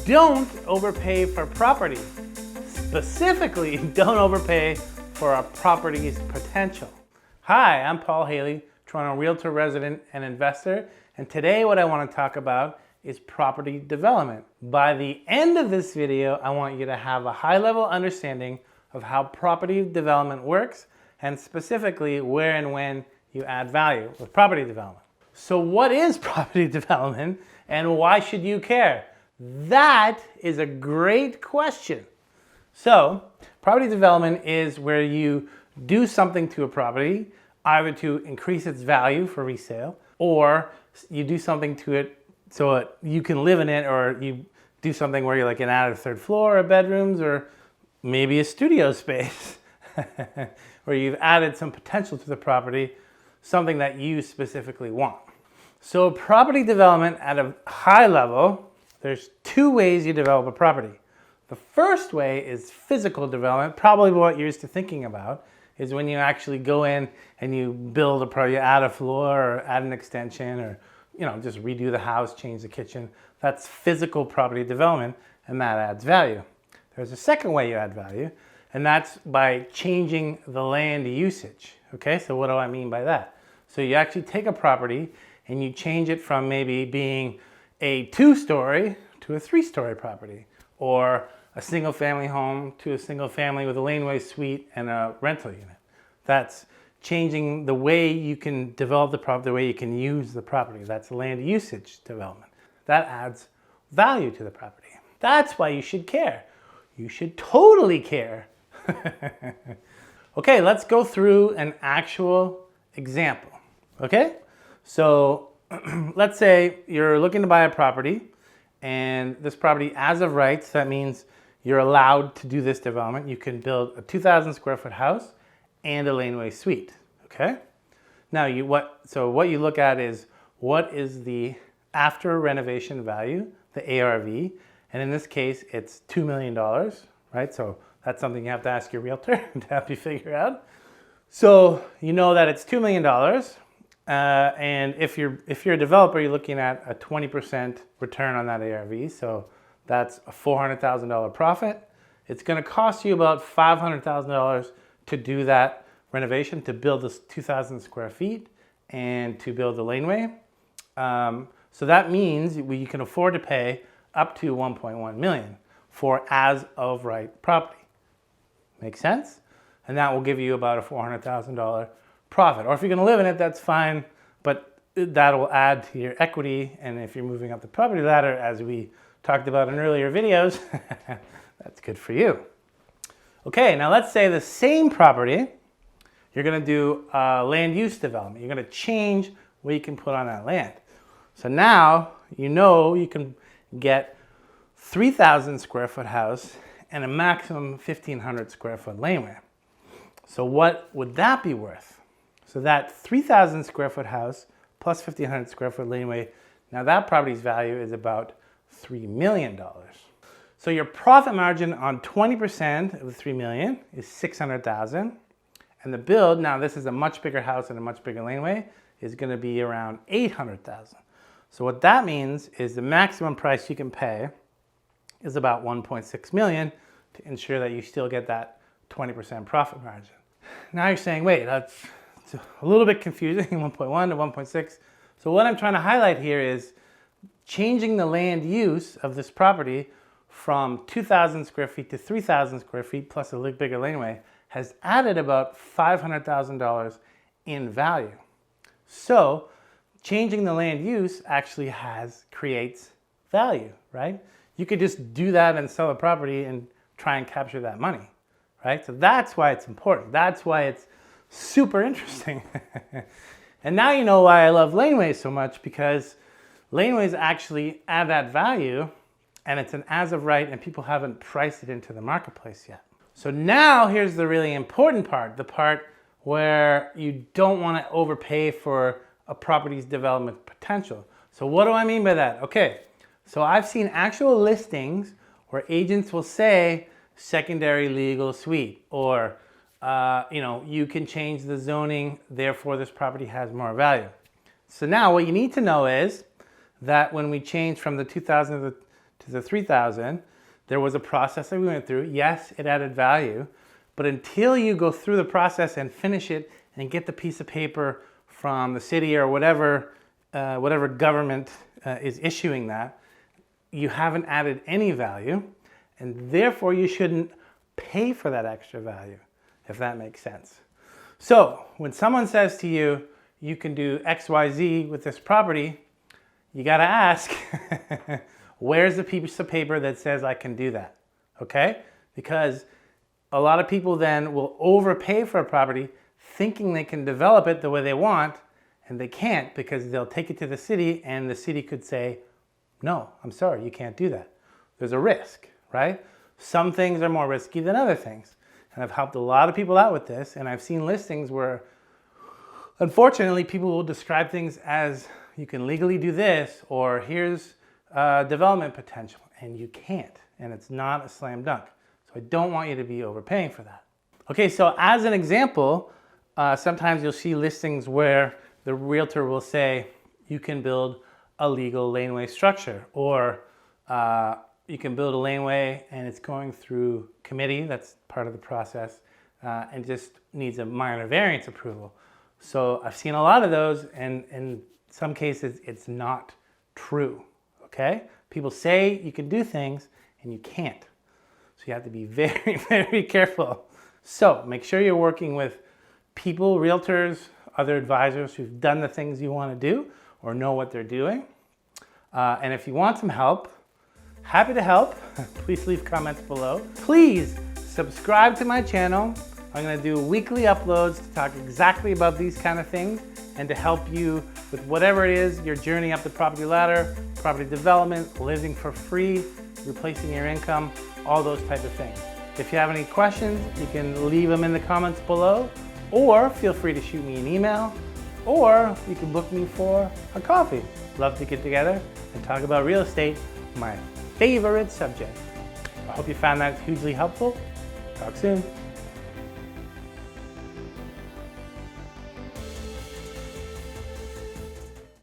Don't overpay for property. Specifically, don't overpay for a property's potential. Hi, I'm Paul Haley, Toronto realtor, resident, and investor, and today what I want to talk about is property development. By the end of this video, I want you to have a high-level understanding of how property development works, and specifically where and when you add value with property development. So what is property development and why should you care? That is a great question. So property development is where you do something to a property, either to increase its value for resale, or you do something to it so you can live in it, or you do something where you like add a third floor or bedrooms, or maybe a studio space where you've added some potential to the property, something that you specifically want. So property development at a high level, there's two ways you develop a property. The first way is physical development. Probably what you're used to thinking about is when you actually go in and you build a property, you add a floor or add an extension, or just redo the house, change the kitchen. That's physical property development, and that adds value. There's a second way you add value, and that's by changing the land usage. Okay, so what do I mean by that? So you actually take a property and you change it from maybe being a 2-story to a 3-story property, or a single family home to a single family with a laneway suite and a rental unit. That's changing the way you can develop the property, the way you can use the property. That's land usage development. That adds value to the property. That's why you should care. You should totally care. Okay, let's go through an actual example. Okay, so let's say you're looking to buy a property, and this property as of rights, that means you're allowed to do this development. You can build a 2,000 square foot house and a laneway suite, okay? Now, what you look at is what is the after renovation value, the ARV, and in this case, it's $2 million, right? So that's something you have to ask your realtor to help you figure out. So you know that it's $2 million. And if you're a developer, you're looking at a 20% return on that ARV. So that's a $400,000 profit. It's going to cost you about $500,000 to do that renovation, to build this 2,000 square feet and to build the laneway. So that means you can afford to pay up to $1.1 million for as of right property. Make sense? And that will give you about a $400,000 profit. Or if you're going to live in it, that's fine, but that will add to your equity. And if you're moving up the property ladder, as we talked about in earlier videos, that's good for you. Okay, now let's say the same property, you're going to do land use development. You're going to change what you can put on that land. So now you can get 3,000 square foot house and a maximum 1,500 square foot laneway. So what would that be worth? So that 3,000 square foot house plus 1,500 square foot laneway, now that property's value is about $3 million. So your profit margin on 20% of the $3 million is $600,000. And the build, now this is a much bigger house and a much bigger laneway, is going to be around $800,000. So what that means is the maximum price you can pay is about $1.6 million to ensure that you still get that 20% profit margin. Now you're saying, wait, that's a little bit confusing, 1.1 to 1.6. So what I'm trying to highlight here is changing the land use of this property from 2,000 square feet to 3,000 square feet plus a little bigger laneway has added about $500,000 in value. So changing the land use actually creates value, right? You could just do that and sell a property and try and capture that money, right? So that's why it's important. That's why it's super interesting. And now you know why I love laneways so much, because laneways actually add that value, and it's an as of right, and people haven't priced it into the marketplace yet. So now here's the really important part, the part where you don't want to overpay for a property's development potential. So what do I mean by that? Okay, so I've seen actual listings where agents will say secondary legal suite, or you can change the zoning, therefore this property has more value. So now what you need to know is that when we change from the 2,000 to the to the 3,000, there was a process that we went through. Yes, it added value, but until you go through the process and finish it and get the piece of paper from the city or whatever government is issuing that, you haven't added any value, and therefore you shouldn't pay for that extra value, if that makes sense. So when someone says to you, you can do XYZ with this property, you gotta ask, where's the piece of paper that says I can do that, okay? Because a lot of people then will overpay for a property thinking they can develop it the way they want, and they can't because they'll take it to the city and the city could say, no, I'm sorry, you can't do that. There's a risk, right? Some things are more risky than other things. And I've helped a lot of people out with this, and I've seen listings where, unfortunately, people will describe things as, you can legally do this, or here's development potential, and you can't, and it's not a slam dunk. So I don't want you to be overpaying for that. Okay, so as an example, sometimes you'll see listings where the realtor will say, you can build a legal laneway structure, or you can build a laneway and it's going through committee, that's part of the process, and just needs a minor variance approval. So I've seen a lot of those, and in some cases it's not true, okay? People say you can do things and you can't. So you have to be very, very careful. So make sure you're working with people, realtors, other advisors who've done the things you want to do or know what they're doing. And if you want some help, happy to help. Please leave comments below. Please subscribe to my channel. I'm going to do weekly uploads to talk exactly about these kind of things and to help you with whatever it is, your journey up the property ladder, property development, living for free, replacing your income, all those type of things. If you have any questions, you can leave them in the comments below, or feel free to shoot me an email, or you can book me for a coffee. Love to get together and talk about real estate, my favorite subject. I hope you found that hugely helpful. Talk soon.